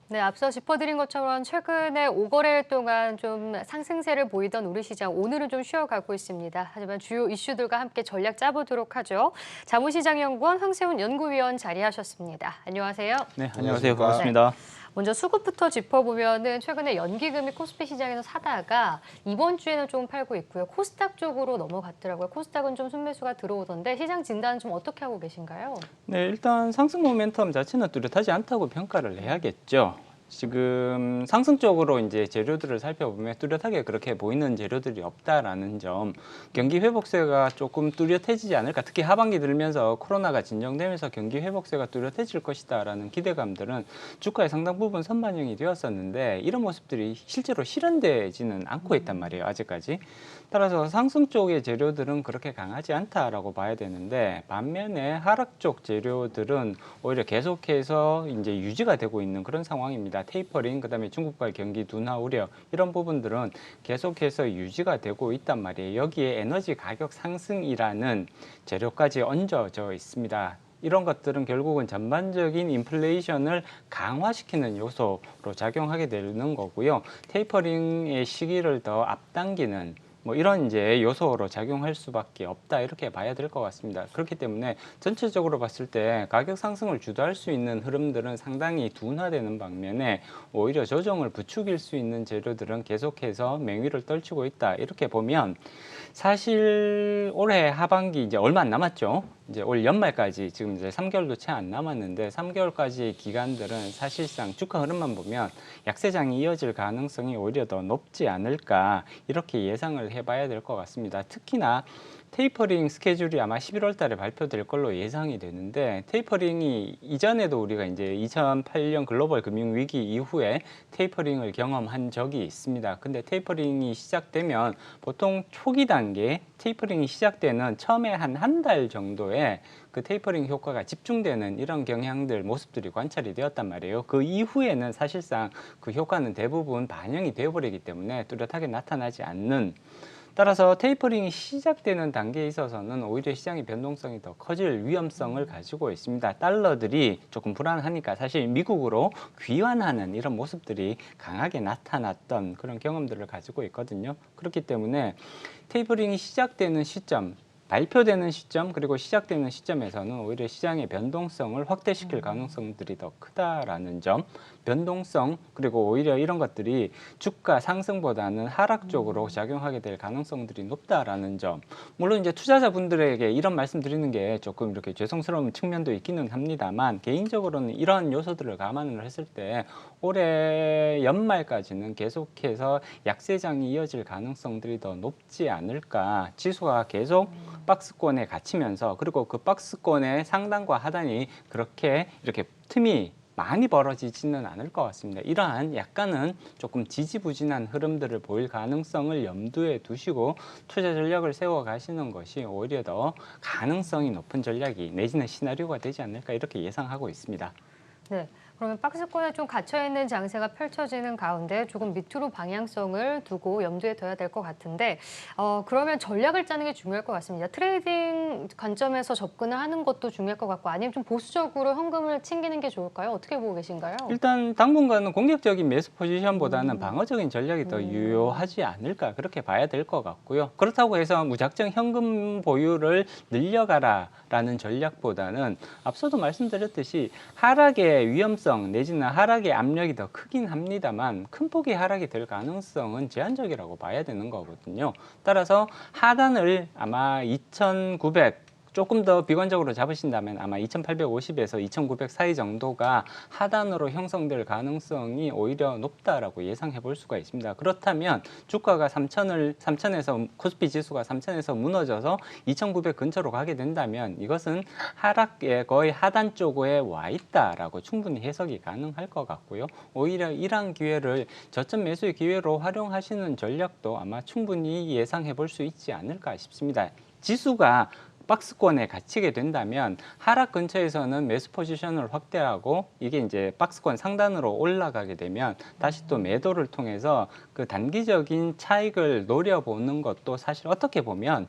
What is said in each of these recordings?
네, 앞서 짚어드린 것처럼 최근에 5거래일 동안 좀 상승세를 보이던 우리 시장, 오늘은 좀 쉬어가고 있습니다. 하지만 주요 이슈들과 함께 전략 짜보도록 하죠. 자문시장연구원 황세훈 연구위원 자리하셨습니다. 안녕하세요. 네, 안녕하세요. 안녕하십니까. 네. 반갑습니다. 먼저 수급부터 짚어보면은 최근에 연기금이 코스피 시장에서 사다가 이번 주에는 좀 팔고 있고요. 코스닥 쪽으로 넘어갔더라고요. 코스닥은 좀 순매수가 들어오던데 시장 진단은 좀 어떻게 하고 계신가요? 네, 일단 상승 모멘텀 자체는 뚜렷하지 않다고 평가를 해야겠죠. 지금 상승 쪽으로 이제 재료들을 살펴보면 뚜렷하게 그렇게 보이는 재료들이 없다라는 점, 경기 회복세가 조금 뚜렷해지지 않을까, 특히 하반기 들면서 코로나가 진정되면서 경기 회복세가 뚜렷해질 것이다라는 기대감들은 주가에 상당 부분 선반영이 되었었는데 이런 모습들이 실제로 실현되지는 않고 있단 말이에요, 아직까지. 따라서 상승 쪽의 재료들은 그렇게 강하지 않다라고 봐야 되는데, 반면에 하락 쪽 재료들은 오히려 계속해서 이제 유지가 되고 있는 그런 상황입니다. 테이퍼링, 그다음에 중국발 경기 둔화 우려, 이런 부분들은 계속해서 유지가 되고 있단 말이에요. 여기에 에너지 가격 상승이라는 재료까지 얹어져 있습니다. 이런 것들은 결국은 전반적인 인플레이션을 강화시키는 요소로 작용하게 되는 거고요. 테이퍼링의 시기를 더 앞당기는 뭐 이런 이제 요소로 작용할 수밖에 없다, 이렇게 봐야 될 것 같습니다. 그렇기 때문에 전체적으로 봤을 때 가격 상승을 주도할 수 있는 흐름들은 상당히 둔화되는 반면에 오히려 조정을 부추길 수 있는 재료들은 계속해서 맹위를 떨치고 있다, 이렇게 보면 사실 올해 하반기 이제 얼마 안 남았죠. 이제 올 연말까지 지금 이제 3개월도 채 안 남았는데 3개월까지의 기간들은 사실상 주가 흐름만 보면 약세장이 이어질 가능성이 오히려 더 높지 않을까, 이렇게 예상을 해봐야 될 것 같습니다. 특히나 테이퍼링 스케줄이 아마 11월 달에 발표될 걸로 예상이 되는데, 테이퍼링이 이전에도 우리가 이제 2008년 글로벌 금융위기 이후에 테이퍼링을 경험한 적이 있습니다. 근데 테이퍼링이 시작되면 보통 초기 단계 테이퍼링이 시작되는 처음에 한 달 정도에 그 테이퍼링 효과가 집중되는 이런 경향들, 모습들이 관찰이 되었단 말이에요. 그 이후에는 사실상 그 효과는 대부분 반영이 되어버리기 때문에 뚜렷하게 나타나지 않는, 따라서 테이퍼링이 시작되는 단계에 있어서는 오히려 시장의 변동성이 더 커질 위험성을 가지고 있습니다. 달러들이 조금 불안하니까 사실 미국으로 귀환하는 이런 모습들이 강하게 나타났던 그런 경험들을 가지고 있거든요. 그렇기 때문에 테이퍼링이 시작되는 시점, 발표되는 시점, 그리고 시작되는 시점에서는 오히려 시장의 변동성을 확대시킬 가능성들이 더 크다라는 점, 변동성, 그리고 오히려 이런 것들이 주가 상승보다는 하락 쪽으로 작용하게 될 가능성들이 높다라는 점. 물론 이제 투자자분들에게 이런 말씀 드리는 게 조금 이렇게 죄송스러운 측면도 있기는 합니다만, 개인적으로는 이런 요소들을 감안을 했을 때 올해 연말까지는 계속해서 약세장이 이어질 가능성들이 더 높지 않을까. 지수가 계속 박스권에 갇히면서, 그리고 그 박스권의 상단과 하단이 그렇게 이렇게 틈이 많이 벌어지지는 않을 것 같습니다. 이러한 약간은 조금 지지부진한 흐름들을 보일 가능성을 염두에 두시고 투자 전략을 세워 가시는 것이 오히려 더 가능성이 높은 전략이 내지는 시나리오가 되지 않을까, 이렇게 예상하고 있습니다. 네. 그러면 박스권에 좀 갇혀있는 장세가 펼쳐지는 가운데 조금 밑으로 방향성을 두고 염두에 둬야 될 것 같은데, 그러면 전략을 짜는 게 중요할 것 같습니다. 트레이딩 관점에서 접근을 하는 것도 중요할 것 같고, 아니면 좀 보수적으로 현금을 챙기는 게 좋을까요? 어떻게 보고 계신가요? 일단 당분간은 공격적인 매수 포지션보다는 방어적인 전략이 더 유효하지 않을까, 그렇게 봐야 될 것 같고요. 그렇다고 해서 무작정 현금 보유를 늘려가라라는 전략보다는 앞서도 말씀드렸듯이 하락의 위험성 내지는 하락의 압력이 더 크긴 합니다만 큰 폭의 하락이 될 가능성은 제한적이라고 봐야 되는 거거든요. 따라서 하단을 아마 2,900, 조금 더 비관적으로 잡으신다면 아마 2,850에서 2,900 사이 정도가 하단으로 형성될 가능성이 오히려 높다라고 예상해 볼 수가 있습니다. 그렇다면 주가가 3,000에서 코스피 지수가 3,000에서 무너져서 2,900 근처로 가게 된다면 이것은 하락의 거의 하단 쪽에 와 있다라고 충분히 해석이 가능할 것 같고요. 오히려 이러한 기회를 저점 매수의 기회로 활용하시는 전략도 아마 충분히 예상해 볼 수 있지 않을까 싶습니다. 지수가 박스권에 갇히게 된다면 하락 근처에서는 매수 포지션을 확대하고, 이게 이제 박스권 상단으로 올라가게 되면 다시 또 매도를 통해서 그 단기적인 차익을 노려보는 것도 사실 어떻게 보면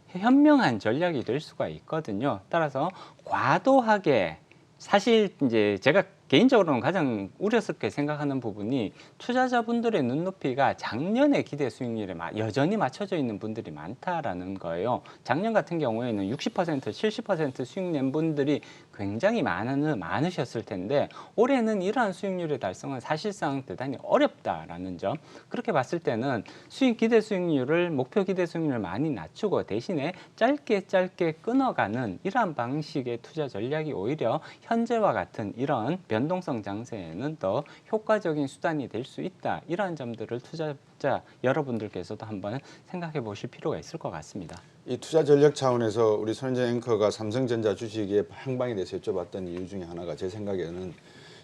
현명한 전략이 될 수가 있거든요. 따라서 과도하게, 사실 이제 제가 개인적으로는 가장 우려스럽게 생각하는 부분이 투자자분들의 눈높이가 작년의 기대 수익률에 여전히 맞춰져 있는 분들이 많다라는 거예요. 작년 같은 경우에는 60%, 70% 수익 낸 분들이 굉장히 많으셨을 텐데 올해는 이러한 수익률의 달성은 사실상 대단히 어렵다라는 점. 그렇게 봤을 때는 기대 수익률을 목표 기대 수익률을 많이 낮추고 대신에 짧게 끊어가는 이러한 방식의 투자 전략이 오히려 현재와 같은 이런 변동성 장세에는 더 효과적인 수단이 될 수 있다. 이러한 점들을 투자자 여러분들께서도 한번 생각해 보실 필요가 있을 것 같습니다. 이 투자 전략 차원에서 우리 손현정 앵커가 삼성전자 주식의 행방에 대해서 여쭤봤던 이유 중에 하나가 제 생각에는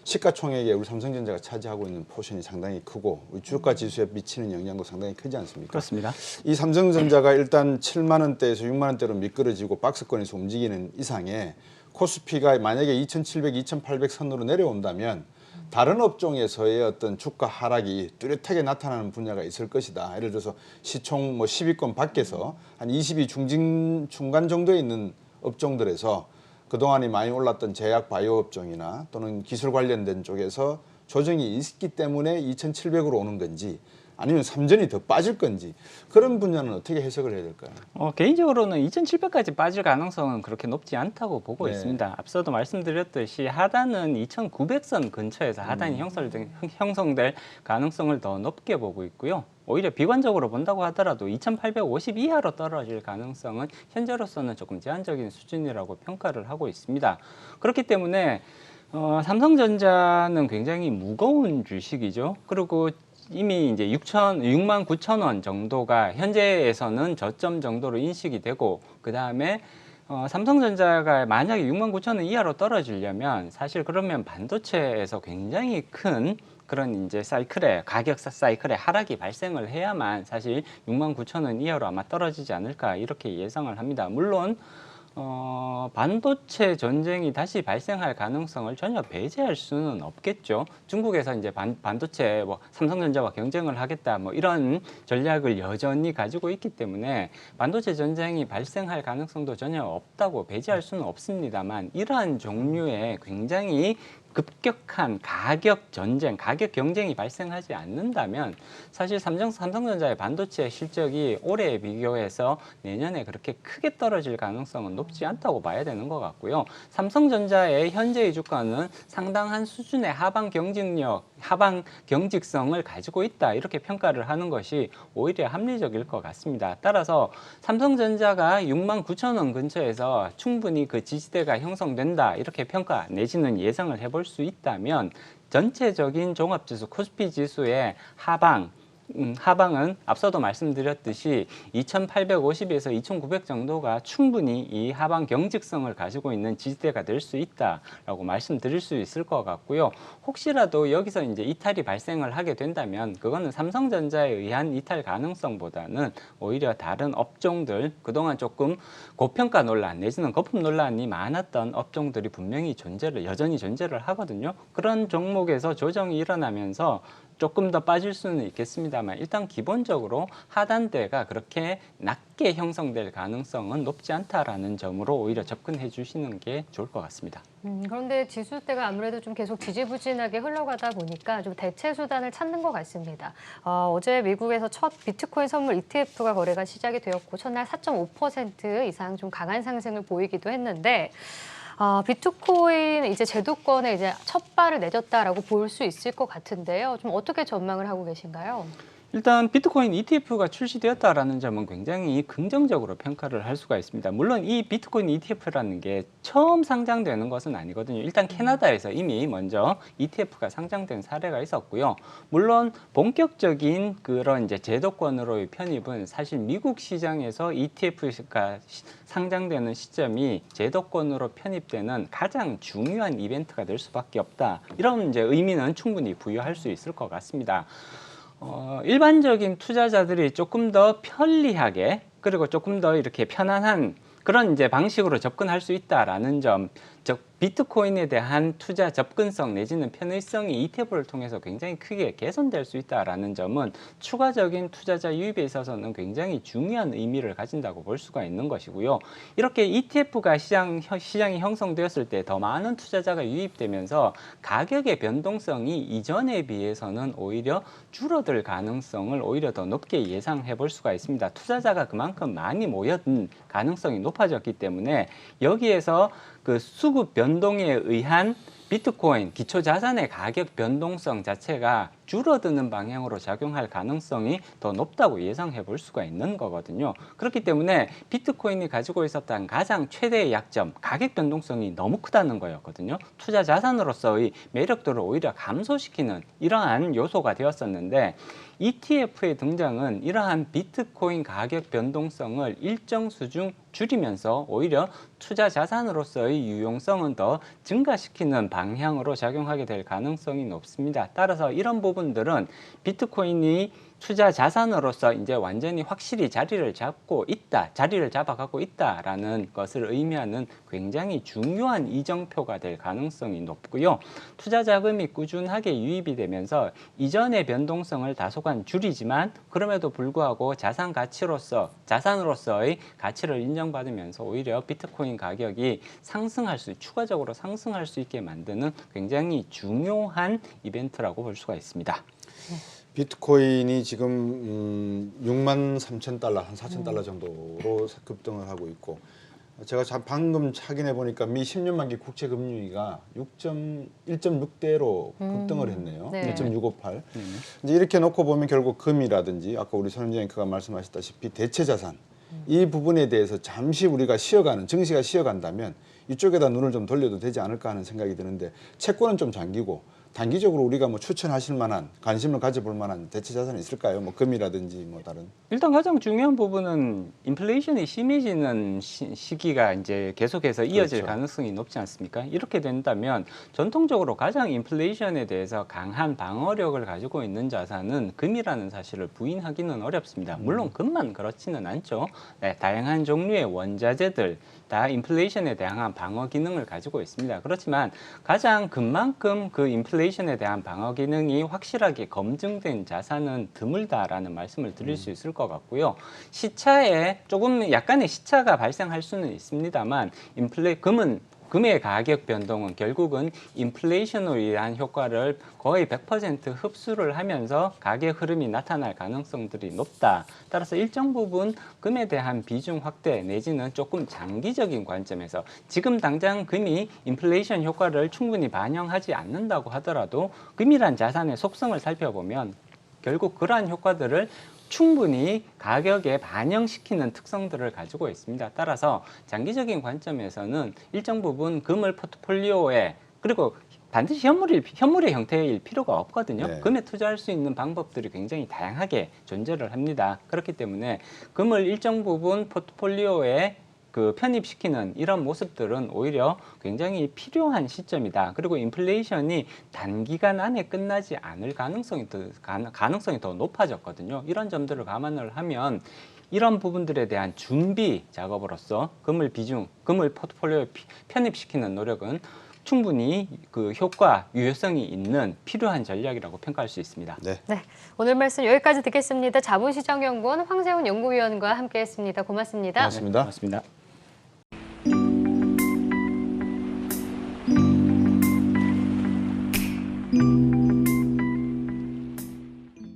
시가총액에 우리 삼성전자가 차지하고 있는 포션이 상당히 크고 우리 주가 지수에 미치는 영향도 상당히 크지 않습니까? 그렇습니다. 이 삼성전자가 일단 7만 원대에서 6만 원대로 미끄러지고 박스권에서 움직이는 이상에 코스피가 만약에 2,700, 2,800 선으로 내려온다면 다른 업종에서의 어떤 주가 하락이 뚜렷하게 나타나는 분야가 있을 것이다. 예를 들어서 시총 10위권 밖에서 한 20위 중간 정도에 있는 업종들에서 그동안이 많이 올랐던 제약 바이오 업종이나 또는 기술 관련된 쪽에서 조정이 있기 때문에 2,700으로 오는 건지 아니면 삼전이 더 빠질 건지 그런 분야는 어떻게 해석을 해야 될까요? 개인적으로는 2,700까지 빠질 가능성은 그렇게 높지 않다고 보고 있습니다. 앞서도 말씀드렸듯이 하단은 2,900선 근처에서 하단이 형성될 가능성을 더 높게 보고 있고요. 오히려 비관적으로 본다고 하더라도 2,850 이하로 떨어질 가능성은 현재로서는 조금 제한적인 수준이라고 평가를 하고 있습니다. 그렇기 때문에 삼성전자는 굉장히 무거운 주식이죠. 그리고 이미 이제 6만 9천 원 정도가 현재에서는 저점 정도로 인식이 되고 그 다음에 삼성전자가 만약에 6만 9천 원 이하로 떨어지려면 사실 그러면 반도체에서 굉장히 큰 그런 이제 가격 사이클의 하락이 발생을 해야만 사실 6만 9천 원 이하로 아마 떨어지지 않을까 이렇게 예상을 합니다. 물론 반도체 전쟁이 다시 발생할 가능성을 전혀 배제할 수는 없겠죠. 중국에서 이제 반도체 삼성전자와 경쟁을 하겠다 이런 전략을 여전히 가지고 있기 때문에 반도체 전쟁이 발생할 가능성도 전혀 없다고 배제할 수는 없습니다만 이러한 종류의 굉장히 급격한 가격 전쟁, 가격 경쟁이 발생하지 않는다면 사실 삼성전자의 반도체 실적이 올해에 비교해서 내년에 그렇게 크게 떨어질 가능성은 높지 않다고 봐야 되는 것 같고요. 삼성전자의 현재의 주가는 상당한 수준의 하방 경직성을 가지고 있다 이렇게 평가를 하는 것이 오히려 합리적일 것 같습니다. 따라서 삼성전자가 6만 9천 원 근처에서 충분히 그 지지대가 형성된다 이렇게 평가 내지는 예상을 해볼 수 있다면 전체적인 종합지수 코스피 지수의 하방은 앞서도 말씀드렸듯이 2,850에서 2,900 정도가 충분히 이 하방 경직성을 가지고 있는 지지대가 될 수 있다라고 말씀드릴 수 있을 것 같고요. 혹시라도 여기서 이제 이탈이 발생을 하게 된다면 그거는 삼성전자에 의한 이탈 가능성보다는 오히려 다른 업종들 그동안 조금 고평가 논란 내지는 거품 논란이 많았던 업종들이 분명히 여전히 존재를 하거든요. 그런 종목에서 조정이 일어나면서 조금 더 빠질 수는 있겠습니다만 일단 기본적으로 하단대가 그렇게 낮게 형성될 가능성은 높지 않다라는 점으로 오히려 접근해 주시는 게 좋을 것 같습니다. 그런데 지수대가 아무래도 좀 계속 지지부진하게 흘러가다 보니까 좀 대체 수단을 찾는 것 같습니다. 어제 미국에서 첫 비트코인 선물 ETF가 거래가 시작이 되었고 첫날 4.5% 이상 좀 강한 상승을 보이기도 했는데 비트코인 이제 제도권에 이제 첫 발을 내렸다라고 볼 수 있을 것 같은데요. 좀 어떻게 전망을 하고 계신가요? 일단 비트코인 ETF가 출시되었다라는 점은 굉장히 긍정적으로 평가를 할 수가 있습니다. 물론 이 비트코인 ETF라는 게 처음 상장되는 것은 아니거든요. 일단 캐나다에서 이미 먼저 ETF가 상장된 사례가 있었고요. 물론 본격적인 그런 이제 제도권으로의 편입은 사실 미국 시장에서 ETF가 상장되는 시점이 제도권으로 편입되는 가장 중요한 이벤트가 될 수밖에 없다. 이런 이제 의미는 충분히 부여할 수 있을 것 같습니다. 일반적인 투자자들이 조금 더 편리하게 그리고 조금 더 이렇게 편안한 그런 이제 방식으로 접근할 수 있다라는 점, 즉 비트코인에 대한 투자 접근성 내지는 편의성이 ETF를 통해서 굉장히 크게 개선될 수 있다라는 점은 추가적인 투자자 유입에 있어서는 굉장히 중요한 의미를 가진다고 볼 수가 있는 것이고요. 이렇게 ETF가 시장이 형성되었을 때 더 많은 투자자가 유입되면서 가격의 변동성이 이전에 비해서는 오히려 줄어들 가능성을 오히려 더 높게 예상해 볼 수가 있습니다. 투자자가 그만큼 많이 모여든 가능성이 높아졌기 때문에 여기에서 그 수급 변동에 의한 비트코인 기초 자산의 가격 변동성 자체가 줄어드는 방향으로 작용할 가능성이 더 높다고 예상해 볼 수가 있는 거거든요. 그렇기 때문에 비트코인이 가지고 있었던 가장 최대의 약점, 가격 변동성이 너무 크다는 거였거든요. 투자 자산으로서의 매력도를 오히려 감소시키는 이러한 요소가 되었었는데 ETF의 등장은 이러한 비트코인 가격 변동성을 일정 수준 줄이면서 오히려 투자 자산으로서의 유용성은 더 증가시키는 방향으로 작용하게 될 가능성이 높습니다. 따라서 이런 부분들은 비트코인이 투자 자산으로서 이제 완전히 확실히 자리를 잡아가고 있다라는 것을 의미하는 굉장히 중요한 이정표가 될 가능성이 높고요. 투자 자금이 꾸준하게 유입이 되면서 이전의 변동성을 다소간 줄이지만 그럼에도 불구하고 자산으로서의 가치를 인정받으면서 오히려 비트코인 가격이 추가적으로 상승할 수 있게 만드는 굉장히 중요한 이벤트라고 볼 수가 있습니다. 비트코인이 지금 6만 3천 달러, 한 4천 달러 정도로 급등을 하고 있고 제가 방금 확인해 보니까 미 10년 만기 국채 금리가 1.6대로 급등을 했네요. 네. 1.658. 이제 이렇게 놓고 보면 결국 금이라든지 아까 우리 손은정 앵커가 말씀하셨다시피 대체 자산 이 부분에 대해서 잠시 우리가 증시가 쉬어간다면 이쪽에다 눈을 좀 돌려도 되지 않을까 하는 생각이 드는데 채권은 좀 잠기고 단기적으로 우리가 뭐 추천하실 만한 관심을 가져볼 만한 대체 자산이 있을까요? 뭐 금이라든지 뭐 다른. 일단 가장 중요한 부분은 인플레이션이 심해지는 시기가 이제 계속해서 이어질 그렇죠. 가능성이 높지 않습니까? 이렇게 된다면 전통적으로 가장 인플레이션에 대해서 강한 방어력을 가지고 있는 자산은 금이라는 사실을 부인하기는 어렵습니다. 물론 금만 그렇지는 않죠. 네, 다양한 종류의 원자재들 다 인플레이션에 대한 방어 기능을 가지고 있습니다. 그렇지만 가장 금만큼 그 인플레이션에 대한 방어 기능이 확실하게 검증된 자산은 드물다라는 말씀을 드릴 수 있을 것 같고요. 시차에 조금 약간의 시차가 발생할 수는 있습니다만 금의 가격 변동은 결국은 인플레이션으로 인한 효과를 거의 100% 흡수를 하면서 가격 흐름이 나타날 가능성들이 높다. 따라서 일정 부분 금에 대한 비중 확대 내지는 조금 장기적인 관점에서 지금 당장 금이 인플레이션 효과를 충분히 반영하지 않는다고 하더라도 금이란 자산의 속성을 살펴보면 결국 그러한 효과들을 충분히 가격에 반영시키는 특성들을 가지고 있습니다. 따라서 장기적인 관점에서는 일정 부분 금을 포트폴리오에 그리고 반드시 현물의 형태일 필요가 없거든요. 네. 금에 투자할 수 있는 방법들이 굉장히 다양하게 존재를 합니다. 그렇기 때문에 금을 일정 부분 포트폴리오에 편입시키는 이런 모습들은 오히려 굉장히 필요한 시점이다. 그리고 인플레이션이 단기간 안에 끝나지 않을 가능성이 더 높아졌거든요. 이런 점들을 감안을 하면 이런 부분들에 대한 준비 작업으로서 금을 포트폴리오에 편입시키는 노력은 충분히 그 효과, 유효성이 있는 필요한 전략이라고 평가할 수 있습니다. 네. 네, 오늘 말씀 여기까지 듣겠습니다. 자본시장연구원 황세훈 연구위원과 함께했습니다. 고맙습니다. 고맙습니다. 고맙습니다.